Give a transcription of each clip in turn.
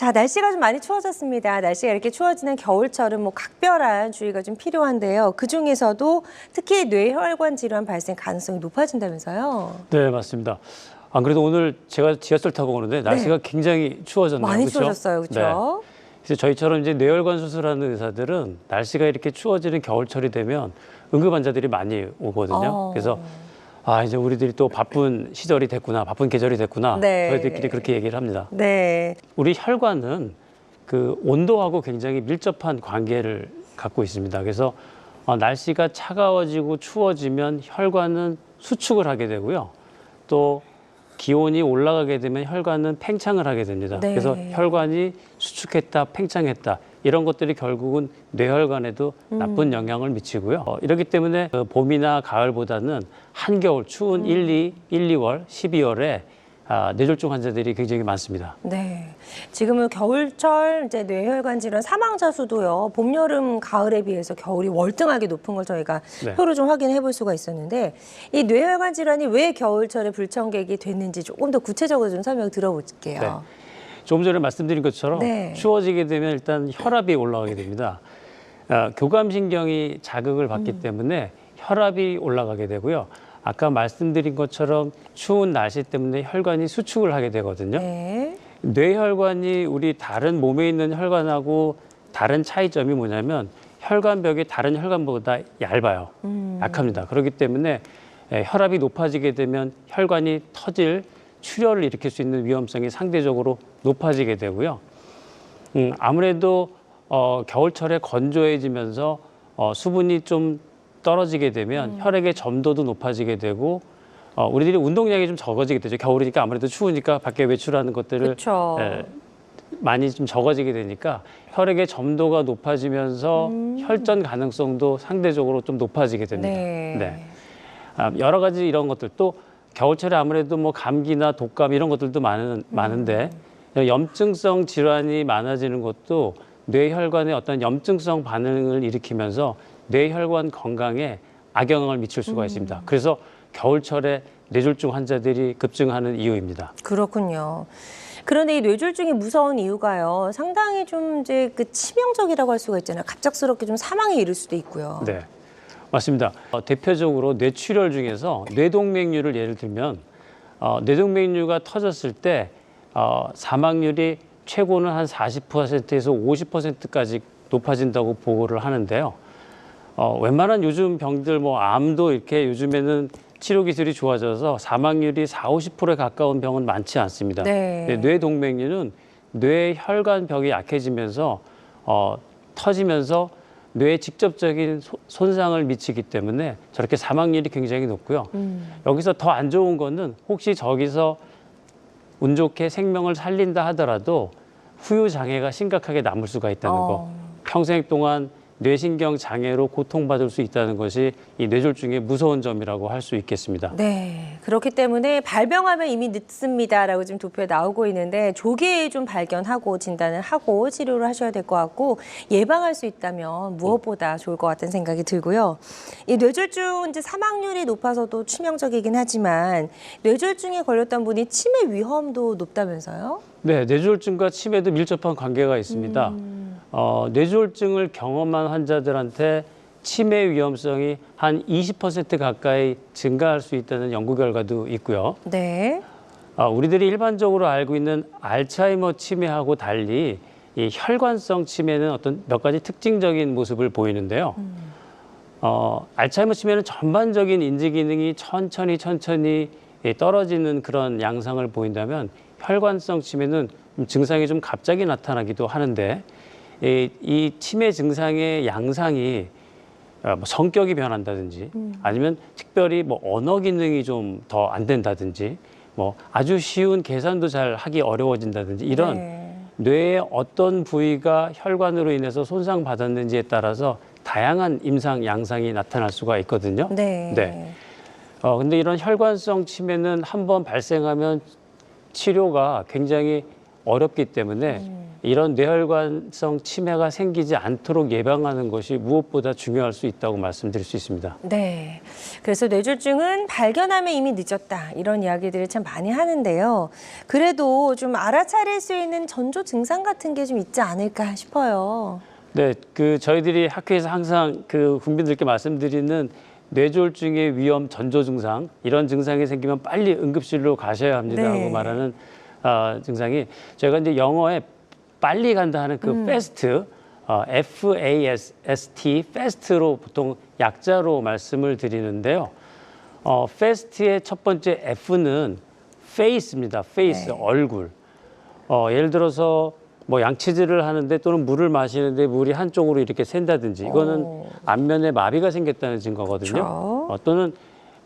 자, 날씨가 좀 많이 추워졌습니다. 날씨가 이렇게 추워지는 겨울철은 뭐 각별한 주의가 좀 필요한데요. 그중에서도 특히 뇌혈관 질환 발생 가능성이 높아진다면서요? 네, 맞습니다. 안 그래도 오늘 제가 지하철 타고 오는데 날씨가 굉장히 추워졌네요. 많이 그렇죠? 추워졌어요, 그렇죠? 네. 그래서 저희처럼 이제 뇌혈관 수술하는 의사들은 날씨가 이렇게 추워지는 겨울철이 되면 응급 환자들이 많이 오거든요. 그래서 이제 우리들이 또 바쁜 시절이 됐구나, 바쁜 계절이 됐구나. 네. 저희들끼리 그렇게 얘기를 합니다. 네. 우리 혈관은 그 온도하고 굉장히 밀접한 관계를 갖고 있습니다. 그래서 날씨가 차가워지고 추워지면 혈관은 수축을 하게 되고요. 또 기온이 올라가게 되면 혈관은 팽창을 하게 됩니다. 네. 그래서 혈관이 수축했다, 팽창했다 이런 것들이 결국은 뇌혈관에도 나쁜 영향을 미치고요. 이렇기 때문에 봄이나 가을보다는 한겨울 추운 1, 2월, 12월에 뇌졸중 환자들이 굉장히 많습니다. 네. 지금은 겨울철 이제 뇌혈관 질환 사망자 수도요. 봄, 여름, 가을에 비해서 겨울이 월등하게 높은 걸 저희가 네. 표로 좀 확인해 볼 수가 있었는데 이 뇌혈관 질환이 왜 겨울철에 불청객이 됐는지 조금 더 구체적으로 좀 설명 들어볼게요. 네. 조금 전에 말씀드린 것처럼 네. 추워지게 되면 일단 혈압이 올라가게 됩니다. 교감신경이 자극을 받기 때문에 혈압이 올라가게 되고요. 아까 말씀드린 것처럼 추운 날씨 때문에 혈관이 수축을 하게 되거든요. 네. 뇌혈관이 우리 다른 몸에 있는 혈관하고 다른 차이점이 뭐냐면 혈관벽이 다른 혈관보다 얇아요. 약합니다. 그렇기 때문에 혈압이 높아지게 되면 혈관이 터질 출혈을 일으킬 수 있는 위험성이 상대적으로 높아지게 되고요. 아무래도 겨울철에 건조해지면서 수분이 좀 떨어지게 되면 혈액의 점도도 높아지게 되고 우리들이 운동량이 좀 적어지게 되죠. 겨울이니까 아무래도 추우니까 밖에 외출하는 것들을 그렇죠. 많이 좀 적어지게 되니까 혈액의 점도가 높아지면서 혈전 가능성도 상대적으로 좀 높아지게 됩니다. 네. 여러 가지 이런 것들 또 겨울철에 아무래도 뭐 감기나 독감 이런 것들도 많은데 염증성 질환이 많아지는 것도 뇌혈관의 어떤 염증성 반응을 일으키면서 뇌혈관 건강에 악영향을 미칠 수가 있습니다. 그래서 겨울철에 뇌졸중 환자들이 급증하는 이유입니다. 그렇군요. 그런데 이 뇌졸중이 무서운 이유가요. 상당히 좀 이제 그 치명적이라고 할 수가 있잖아요. 갑작스럽게 좀 사망에 이를 수도 있고요. 네, 맞습니다. 대표적으로 뇌출혈 중에서 뇌동맥류를 예를 들면 뇌동맥류가 터졌을 때 사망률이 최고는 한 40%에서 50%까지 높아진다고 보고를 하는데요. 웬만한 요즘 병들 뭐 암도 이렇게 요즘에는 치료 기술이 좋아져서 사망률이 40~50%에 가까운 병은 많지 않습니다. 네. 뇌동맥류는 뇌 혈관벽이 약해지면서 터지면서 뇌에 직접적인 손상을 미치기 때문에 저렇게 사망률이 굉장히 높고요. 여기서 더 안 좋은 거는 혹시 저기서 운 좋게 생명을 살린다 하더라도 후유 장애가 심각하게 남을 수가 있다는 거. 평생 동안 뇌신경 장애로 고통받을 수 있다는 것이 이 뇌졸중의 무서운 점이라고 할 수 있겠습니다. 네, 그렇기 때문에 발병하면 이미 늦습니다라고 지금 도표에 나오고 있는데 조기에 좀 발견하고 진단을 하고 치료를 하셔야 될 것 같고 예방할 수 있다면 무엇보다 좋을 것 같다는 생각이 들고요. 이 뇌졸중 이제 사망률이 높아서도 치명적이긴 하지만 뇌졸중에 걸렸던 분이 치매 위험도 높다면서요? 네, 뇌졸중과 치매도 밀접한 관계가 있습니다. 뇌졸중을 경험한 환자들한테 치매 위험성이 한 20% 가까이 증가할 수 있다는 연구 결과도 있고요. 네. 우리들이 일반적으로 알고 있는 알츠하이머 치매하고 달리 이 혈관성 치매는 어떤 몇 가지 특징적인 모습을 보이는데요. 알츠하이머 치매는 전반적인 인지 기능이 천천히 떨어지는 그런 양상을 보인다면 혈관성 치매는 증상이 좀 갑자기 나타나기도 하는데 이 치매 증상의 양상이 뭐 성격이 변한다든지 아니면 특별히 뭐 언어 기능이 좀 더 안 된다든지 뭐 아주 쉬운 계산도 잘 하기 어려워진다든지 이런 뇌의 어떤 부위가 혈관으로 인해서 손상받았는지에 따라서 다양한 임상 양상이 나타날 수가 있거든요. 네. 근데 이런 혈관성 치매는 한번 발생하면 치료가 굉장히 어렵기 때문에 이런 뇌혈관성 치매가 생기지 않도록 예방하는 것이 무엇보다 중요할 수 있다고 말씀드릴 수 있습니다. 네. 그래서 뇌졸중은 발견하면 이미 늦었다. 이런 이야기들을 참 많이 하는데요. 그래도 좀 알아차릴 수 있는 전조 증상 같은 게 좀 있지 않을까 싶어요. 네, 저희들이 학회에서 항상 국민들께 말씀드리는 뇌졸중의 위험 전조 증상, 이런 증상이 생기면 빨리 응급실로 가셔야 합니다. 네. 하고 말하는 증상이 저희가 이제 영어에 빨리 간다 하는 fast, FAST, fast로 보통 약자로 말씀을 드리는데요. fast의 첫 번째 F는 face입니다. face, 네. 얼굴. 예를 들어서 뭐 양치질을 하는데 또는 물을 마시는데 물이 한쪽으로 이렇게 샌다든지 이거는 안면에 마비가 생겼다는 증거거든요. 그렇죠. 또는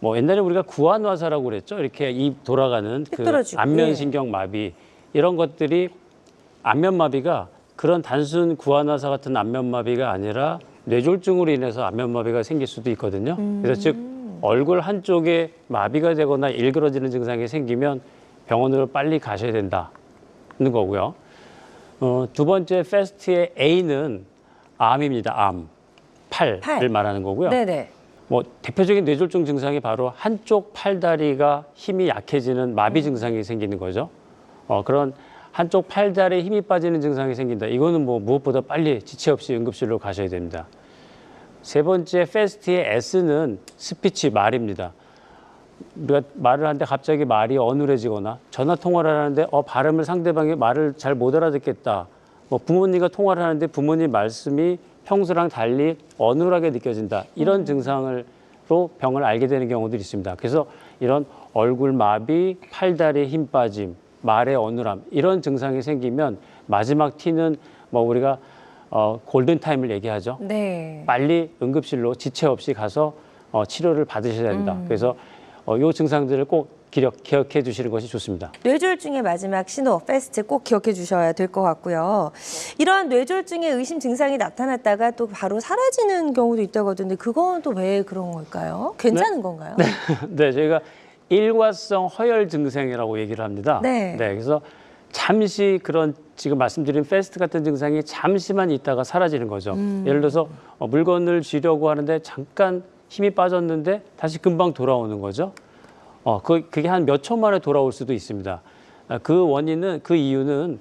뭐 옛날에 우리가 구안화사라고 그랬죠. 이렇게 입 돌아가는 삐뚤어지고, 안면신경 마비 이런 것들이 안면마비가 그런 단순 구안화사 같은 안면마비가 아니라 뇌졸중으로 인해서 안면마비가 생길 수도 있거든요. 그래서 즉 얼굴 한쪽에 마비가 되거나 일그러지는 증상이 생기면 병원으로 빨리 가셔야 된다는 거고요. 두 번째 패스트의 A는 암입니다. 암, 팔을 말하는 거고요. 네네. 뭐 대표적인 뇌졸중 증상이 바로 한쪽 팔다리가 힘이 약해지는 마비 증상이 생기는 거죠. 그런 한쪽 팔다리에 힘이 빠지는 증상이 생긴다. 이거는 뭐 무엇보다 빨리 지체 없이 응급실로 가셔야 됩니다. 세 번째 패스트의 S는 스피치, 말입니다. 우리가 말을 하는데 갑자기 말이 어눌해지거나 전화 통화를 하는데 발음을 상대방이 말을 잘 못 알아듣겠다. 뭐 부모님과 통화를 하는데 부모님 말씀이 평소랑 달리 어눌하게 느껴진다. 이런 증상으로 병을 알게 되는 경우들이 있습니다. 그래서 이런 얼굴 마비, 팔다리에 힘 빠짐, 말의 어눌함 이런 증상이 생기면 마지막 T는 뭐 우리가 골든타임을 얘기하죠. 네. 빨리 응급실로 지체 없이 가서 치료를 받으셔야 된다. 그래서 이 증상들을 꼭 기억해 주시는 것이 좋습니다. 뇌졸중의 마지막 신호, 패스트 꼭 기억해 주셔야 될 것 같고요. 이러한 뇌졸중의 의심 증상이 나타났다가 또 바로 사라지는 경우도 있다고 하던데 그건 또 왜 그런 걸까요? 괜찮은 건가요? 네, 저희가 일과성 허혈 증상이라고 얘기를 합니다. 네. 그래서 잠시 그런 지금 말씀드린 패스트 같은 증상이 잠시만 있다가 사라지는 거죠. 예를 들어서 물건을 쥐려고 하는데 잠깐 힘이 빠졌는데 다시 금방 돌아오는 거죠. 그게 한 몇 초 만에 돌아올 수도 있습니다. 그 이유는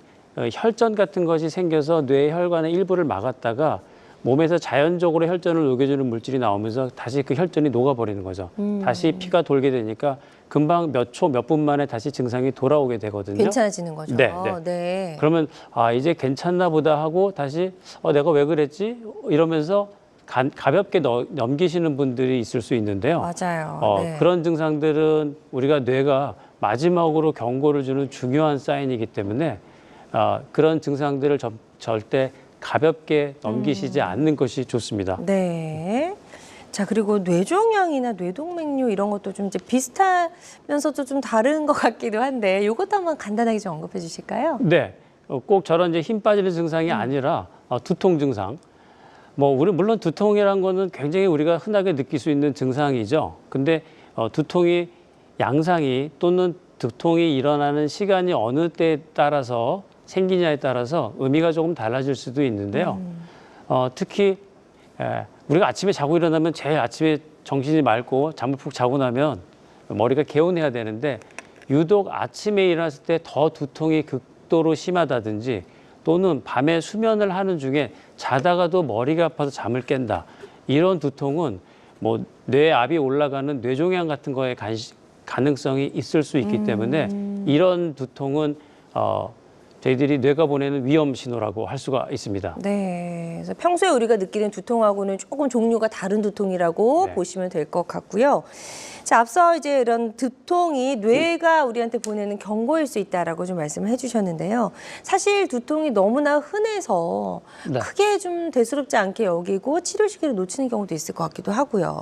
혈전 같은 것이 생겨서 뇌 혈관의 일부를 막았다가 몸에서 자연적으로 혈전을 녹여주는 물질이 나오면서 다시 그 혈전이 녹아버리는 거죠. 다시 피가 돌게 되니까 금방 몇 초, 몇 분 만에 다시 증상이 돌아오게 되거든요. 괜찮아지는 거죠. 네. 네. 그러면 이제 괜찮나 보다 하고 다시 내가 왜 그랬지? 이러면서 가볍게 넘기시는 분들이 있을 수 있는데요. 맞아요. 네. 그런 증상들은 우리가 뇌가 마지막으로 경고를 주는 중요한 사인이기 때문에 그런 증상들을 절대 가볍게 넘기시지 않는 것이 좋습니다. 네. 자, 그리고 뇌종양이나 뇌동맥류 이런 것도 좀 이제 비슷하면서도 좀 다른 것 같기도 한데 이것도 한번 간단하게 좀 언급해 주실까요? 네. 꼭 저런 이제 힘 빠지는 증상이 아니라 두통 증상. 물론 두통이란 거는 굉장히 우리가 흔하게 느낄 수 있는 증상이죠. 근데 두통이 양상이 또는 두통이 일어나는 시간이 어느 때에 따라서 생기냐에 따라서 의미가 조금 달라질 수도 있는데요. 특히 우리가 아침에 자고 일어나면 제일 아침에 정신이 맑고 잠을 푹 자고 나면 머리가 개운해야 되는데 유독 아침에 일어났을 때 더 두통이 극도로 심하다든지 또는 밤에 수면을 하는 중에 자다가도 머리가 아파서 잠을 깬다. 이런 두통은 뇌압이 올라가는 뇌종양 같은 거에 가능성이 있을 수 있기 때문에 이런 두통은 저희들이 뇌가 보내는 위험 신호라고 할 수가 있습니다. 네. 그래서 평소에 우리가 느끼는 두통하고는 조금 종류가 다른 두통이라고 네. 보시면 될 것 같고요. 자, 앞서 이제 이런 두통이 뇌가 우리한테 보내는 경고일 수 있다라고 좀 말씀을 해주셨는데요. 사실 두통이 너무나 흔해서 네. 크게 좀 대수롭지 않게 여기고 치료 시기를 놓치는 경우도 있을 것 같기도 하고요.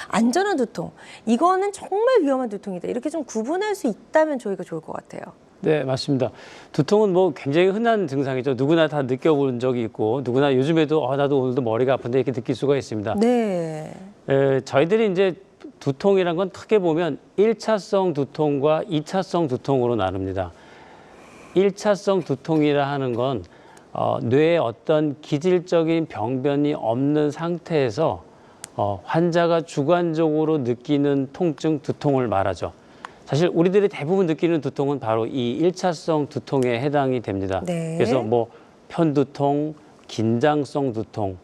안전한 두통, 이거는 정말 위험한 두통이다. 이렇게 좀 구분할 수 있다면 저희가 좋을 것 같아요. 네, 맞습니다. 두통은 굉장히 흔한 증상이죠. 누구나 다 느껴본 적이 있고 누구나 요즘에도 나도 오늘도 머리가 아픈데 이렇게 느낄 수가 있습니다. 네. 저희들이 이제 두통이란 건 크게 보면 1차성 두통과 2차성 두통으로 나눕니다. 1차성 두통이라 하는 건 뇌에 어떤 기질적인 병변이 없는 상태에서 환자가 주관적으로 느끼는 통증, 두통을 말하죠. 사실 우리들이 대부분 느끼는 두통은 바로 이 1차성 두통에 해당이 됩니다. 네. 그래서 뭐 편두통, 긴장성 두통,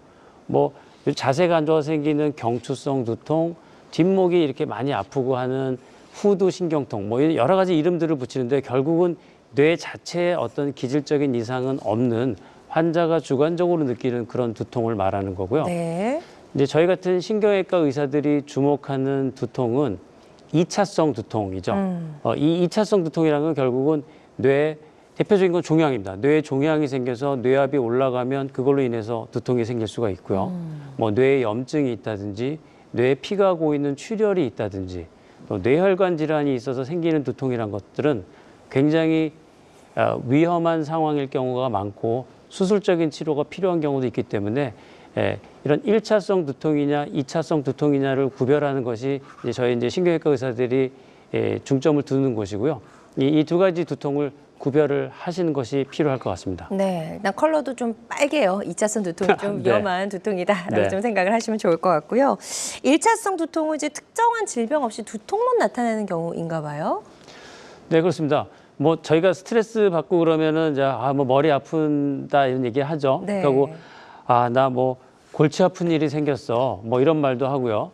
뭐 자세가 안 좋아서 생기는 경추성 두통, 뒷목이 이렇게 많이 아프고 하는 후두신경통, 뭐 여러 가지 이름들을 붙이는데 결국은 뇌 자체에 어떤 기질적인 이상은 없는 환자가 주관적으로 느끼는 그런 두통을 말하는 거고요. 네. 이제 저희 같은 신경외과 의사들이 주목하는 두통은 2차성 두통이죠. 이 2차성 두통이라는 건 결국은 뇌 대표적인 건 종양입니다. 뇌에 종양이 생겨서 뇌압이 올라가면 그걸로 인해서 두통이 생길 수가 있고요. 뭐 뇌에 염증이 있다든지 뇌에 피가 고이는 출혈이 있다든지 또 뇌혈관 질환이 있어서 생기는 두통이란 것들은 굉장히 위험한 상황일 경우가 많고 수술적인 치료가 필요한 경우도 있기 때문에 이런 1차성 두통이냐 2차성 두통이냐를 구별하는 것이 이제 저희 이제 신경외과 의사들이 중점을 두는 것이고요. 이 두 가지 두통을 구별을 하시는 것이 필요할 것 같습니다. 네, 일단 컬러도 좀 빨개요. 2차성 두통이 좀 네. 위험한 두통이다라고 네. 좀 생각을 하시면 좋을 것 같고요. 1차성 두통은 이제 특정한 질병 없이 두통만 나타나는 경우인가 봐요. 네, 그렇습니다. 뭐 저희가 스트레스 받고 그러면은 이제 뭐 머리 아픈다 이런 얘기 하죠. 네. 그리고 나 뭐 골치 아픈 일이 생겼어. 뭐 이런 말도 하고요.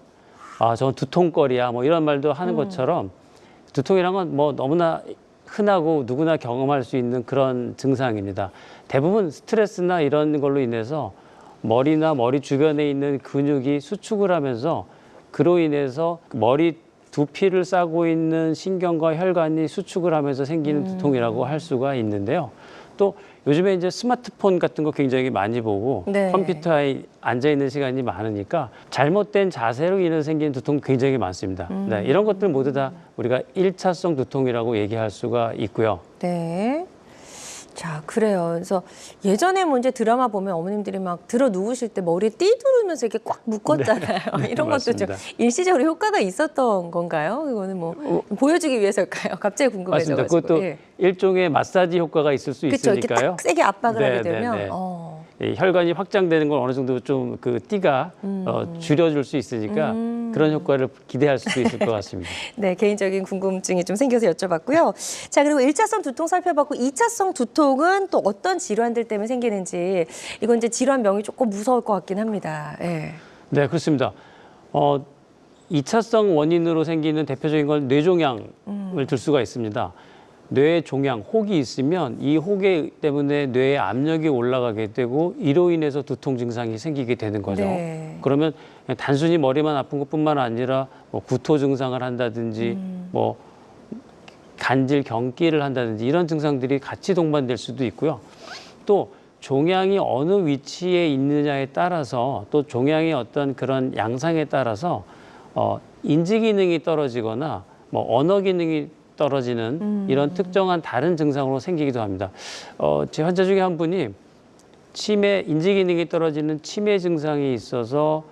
저 두통거리야. 뭐 이런 말도 하는 것처럼 두통이란 건 뭐 너무나 흔하고 누구나 경험할 수 있는 그런 증상입니다. 대부분 스트레스나 이런 걸로 인해서 머리나 머리 주변에 있는 근육이 수축을 하면서 그로 인해서 머리 두피를 싸고 있는 신경과 혈관이 수축을 하면서 생기는 두통이라고 할 수가 있는데요. 또 요즘에 이제 스마트폰 같은 거 굉장히 많이 보고 네. 컴퓨터에 앉아 있는 시간이 많으니까 잘못된 자세로 인해서 생기는 두통 굉장히 많습니다. 네, 이런 것들 모두 다 우리가 1차성 두통이라고 얘기할 수가 있고요. 네. 자, 그래요. 그래서 예전에 뭐 이제 드라마 보면 어머님들이 막 들어 누우실 때 머리에 띠 두르면서 이렇게 꽉 묶었잖아요. 네, 이런 것도 좀 맞습니다. 일시적으로 효과가 있었던 건가요? 이거는 뭐 보여주기 위해서일까요? 갑자기 맞습니다. 궁금해져가지고. 그것도 예. 일종의 마사지 효과가 있을 수 그렇죠. 이렇게 있으니까요. 딱 세게 압박을 하게 네, 네, 되면 네. 네. 이 혈관이 확장되는 걸 어느 정도 좀 그 띠가 줄여줄 수 있으니까 그런 효과를 기대할 수도 있을 것 같습니다. 네, 개인적인 궁금증이 좀 생겨서 여쭤봤고요. 자, 그리고 1차성 두통 살펴봤고 2차성 두통은 또 어떤 질환들 때문에 생기는지 이건 이제 질환명이 조금 무서울 것 같긴 합니다. 예. 네, 그렇습니다. 2차성 원인으로 생기는 대표적인 건 뇌종양을 들 수가 있습니다. 뇌에 종양, 혹이 있으면 이 혹에 때문에 뇌에 압력이 올라가게 되고 이로 인해서 두통 증상이 생기게 되는 거죠. 네. 그러면 그냥 단순히 머리만 아픈 것뿐만 아니라 뭐 구토 증상을 한다든지 뭐 간질 경기를 한다든지 이런 증상들이 같이 동반될 수도 있고요. 또 종양이 어느 위치에 있느냐에 따라서 또 종양의 어떤 그런 양상에 따라서 인지 기능이 떨어지거나 뭐 언어 기능이 떨어지는 이런 특정한 다른 증상으로 생기기도 합니다. 제 환자 중에 한 분이 인지 기능이 떨어지는 치매 증상이 있어서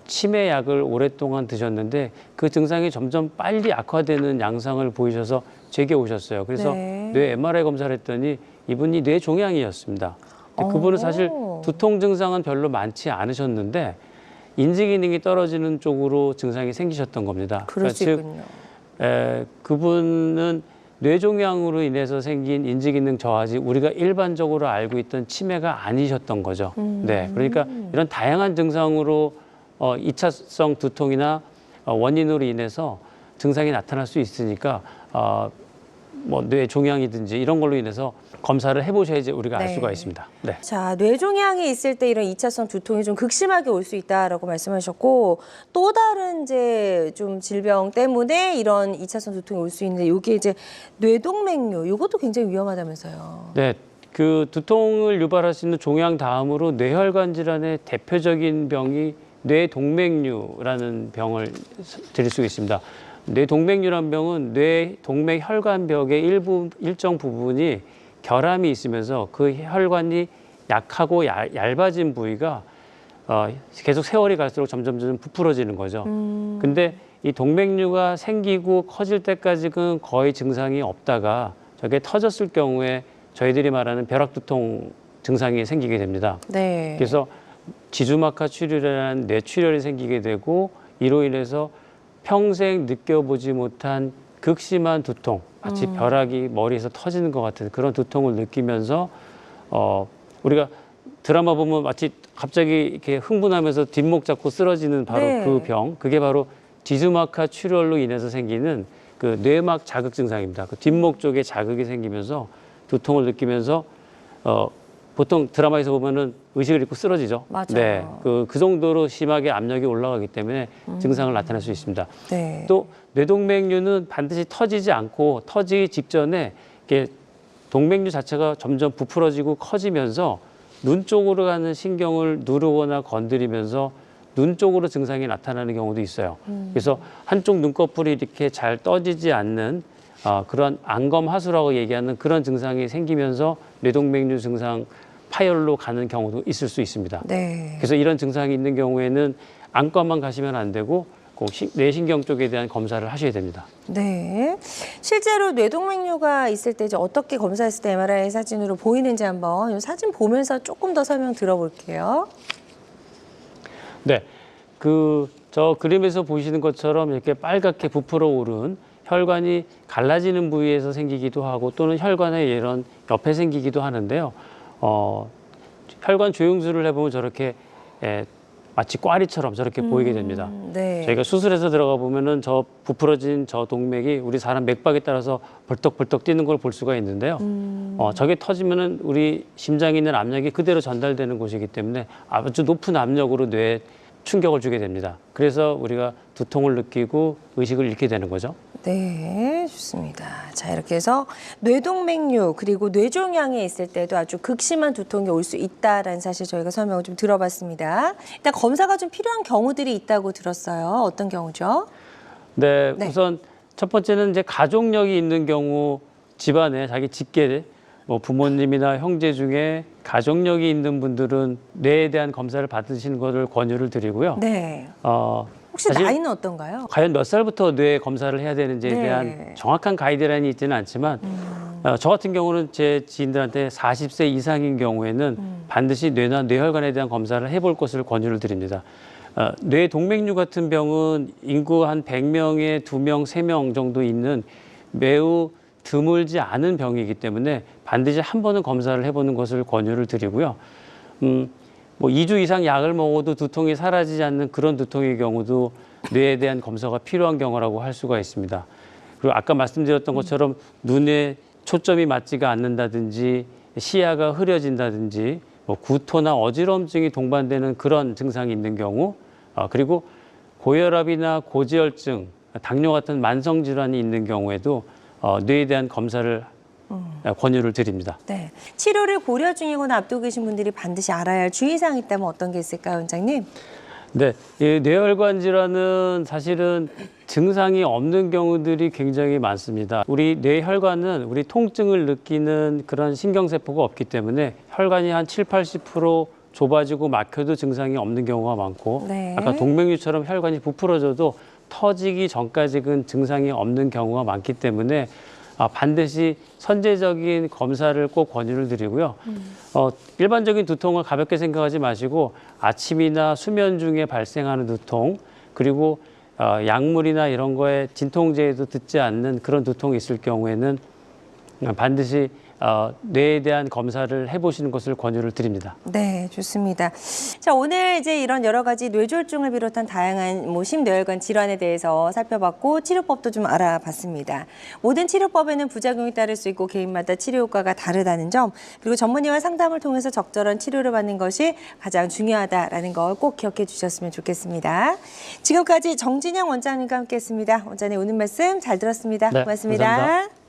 치매약을 오랫동안 드셨는데 그 증상이 점점 빨리 악화되는 양상을 보이셔서 제게 오셨어요. 그래서 네. 뇌 MRI 검사를 했더니 이분이 뇌 종양이었습니다. 그분은 사실 두통 증상은 별로 많지 않으셨는데 인지 기능이 떨어지는 쪽으로 증상이 생기셨던 겁니다. 그럴 수 즉 있군요. 그분은 뇌종양으로 인해서 생긴 인지기능 저하지 우리가 일반적으로 알고 있던 치매가 아니셨던 거죠. 네, 그러니까 이런 다양한 증상으로 2차성 두통이나 원인으로 인해서 증상이 나타날 수 있으니까 뭐 뇌종양이든지 이런 걸로 인해서 검사를 해보셔야지 우리가 알 네. 수가 있습니다. 네. 자, 뇌종양이 있을 때 이런 2차성 두통이 좀 극심하게 올 수 있다라고 말씀하셨고 또 다른 이제 좀 질병 때문에 이런 2차성 두통이 올 수 있는데 이게 이제 뇌동맥류 이것도 굉장히 위험하다면서요. 네, 그 두통을 유발할 수 있는 종양 다음으로 뇌혈관 질환의 대표적인 병이 뇌동맥류라는 병을 드릴 수 있습니다. 뇌동맥류란 병은 뇌동맥 혈관벽의 일정 부분이 결함이 있으면서 그 혈관이 약하고 얇아진 부위가 계속 세월이 갈수록 점점 부풀어지는 거죠. 근데 이 동맥류가 생기고 커질 때까지는 거의 증상이 없다가 저게 터졌을 경우에 저희들이 말하는 벼락두통이 증상이 생기게 됩니다. 네. 그래서 지주막하 출혈이라는 뇌출혈이 생기게 되고 이로 인해서 평생 느껴보지 못한 극심한 두통, 마치 벼락이 머리에서 터지는 것 같은 그런 두통을 느끼면서 우리가 드라마 보면 마치 갑자기 이렇게 흥분하면서 뒷목 잡고 쓰러지는 바로 네. 그 병, 그게 바로 지주막하 출혈로 인해서 생기는 그 뇌막 자극 증상입니다. 그 뒷목 쪽에 자극이 생기면서 두통을 느끼면서 보통 드라마에서 보면은 의식을 잃고 쓰러지죠. 맞아요. 네, 그 정도로 심하게 압력이 올라가기 때문에 증상을 나타낼 수 있습니다. 네. 또 뇌동맥류는 반드시 터지지 않고 터지기 직전에 이렇게 동맥류 자체가 점점 부풀어지고 커지면서 눈 쪽으로 가는 신경을 누르거나 건드리면서 눈 쪽으로 증상이 나타나는 경우도 있어요. 그래서 한쪽 눈꺼풀이 이렇게 잘 떠지지 않는 그런 안검하수라고 얘기하는 그런 증상이 생기면서 뇌동맥류 증상 파열로 가는 경우도 있을 수 있습니다. 네. 그래서 이런 증상이 있는 경우에는 안과만 가시면 안 되고 꼭 뇌신경 쪽에 대한 검사를 하셔야 됩니다. 네. 실제로 뇌동맥류가 있을 때 이제 어떻게 검사했을 때 MRI 사진으로 보이는지 한번 이 사진 보면서 조금 더 설명 들어볼게요. 네, 저 그림에서 보시는 것처럼 이렇게 빨갛게 부풀어 오른 혈관이 갈라지는 부위에서 생기기도 하고 또는 혈관의 이런 옆에 생기기도 하는데요. 혈관 조영술을 해보면 저렇게 마치 꽈리처럼 저렇게 보이게 됩니다. 네. 저희가 수술해서 들어가 보면은 저 부풀어진 저 동맥이 우리 사람 맥박에 따라서 벌떡벌떡 뛰는 걸 볼 수가 있는데요. 저게 터지면은 우리 심장에 있는 압력이 그대로 전달되는 곳이기 때문에 아주 높은 압력으로 뇌에 충격을 주게 됩니다. 그래서 우리가 두통을 느끼고 의식을 잃게 되는 거죠. 네, 좋습니다. 자, 이렇게 해서 뇌동맥류 그리고 뇌종양에 있을 때도 아주 극심한 두통이 올 수 있다라는 사실 저희가 설명을 좀 들어봤습니다. 일단 검사가 좀 필요한 경우들이 있다고 들었어요. 어떤 경우죠? 네, 네. 우선 첫 번째는 이제 가족력이 있는 경우 집안에 자기 직계 뭐 부모님이나 형제 중에 가족력이 있는 분들은 뇌에 대한 검사를 받으시는 것을 권유를 드리고요. 네. 혹시 사실 나이는 어떤가요? 과연 몇 살부터 뇌 검사를 해야 되는지에 네. 대한 정확한 가이드라인이 있지는 않지만 저 같은 경우는 제 지인들한테 40세 이상인 경우에는 반드시 뇌나 뇌혈관에 대한 검사를 해볼 것을 권유를 드립니다. 뇌동맥류 같은 병은 인구 한 100명에 2명, 3명 정도 있는 매우 드물지 않은 병이기 때문에 반드시 한 번은 검사를 해보는 것을 권유를 드리고요. 뭐 2주 이상 약을 먹어도 두통이 사라지지 않는 그런 두통의 경우도 뇌에 대한 검사가 필요한 경우라고 할 수가 있습니다. 그리고 아까 말씀드렸던 것처럼 눈에 초점이 맞지가 않는다든지 시야가 흐려진다든지 뭐 구토나 어지러움증이 동반되는 그런 증상이 있는 경우 그리고 고혈압이나 고지혈증, 당뇨 같은 만성 질환이 있는 경우에도 뇌에 대한 검사를 권유를 드립니다. 네. 치료를 고려 중이거나 앞두고 계신 분들이 반드시 알아야 할 주의사항이 있다면 어떤 게 있을까요, 원장님? 네, 이 뇌혈관 질환은 사실은 증상이 없는 경우들이 굉장히 많습니다. 우리 뇌혈관은 우리 통증을 느끼는 그런 신경세포가 없기 때문에 혈관이 한 7, 80% 좁아지고 막혀도 증상이 없는 경우가 많고 네. 아까 동맥류처럼 혈관이 부풀어져도 터지기 전까지는 증상이 없는 경우가 많기 때문에 반드시 선제적인 검사를 꼭 권유를 드리고요. 일반적인 두통을 가볍게 생각하지 마시고 아침이나 수면 중에 발생하는 두통 그리고 약물이나 이런 거에 진통제에도 듣지 않는 그런 두통이 있을 경우에는 반드시 뇌에 대한 검사를 해보시는 것을 권유를 드립니다. 네, 좋습니다. 자, 오늘 이제 이런 여러 가지 뇌졸중을 비롯한 다양한 뭐 심뇌혈관 질환에 대해서 살펴봤고 치료법도 좀 알아봤습니다. 모든 치료법에는 부작용이 따를 수 있고 개인마다 치료 효과가 다르다는 점, 그리고 전문의와 상담을 통해서 적절한 치료를 받는 것이 가장 중요하다라는 걸 꼭 기억해 주셨으면 좋겠습니다. 지금까지 정진영 원장님과 함께했습니다. 원장님 오늘 말씀 잘 들었습니다. 네, 고맙습니다. 감사합니다.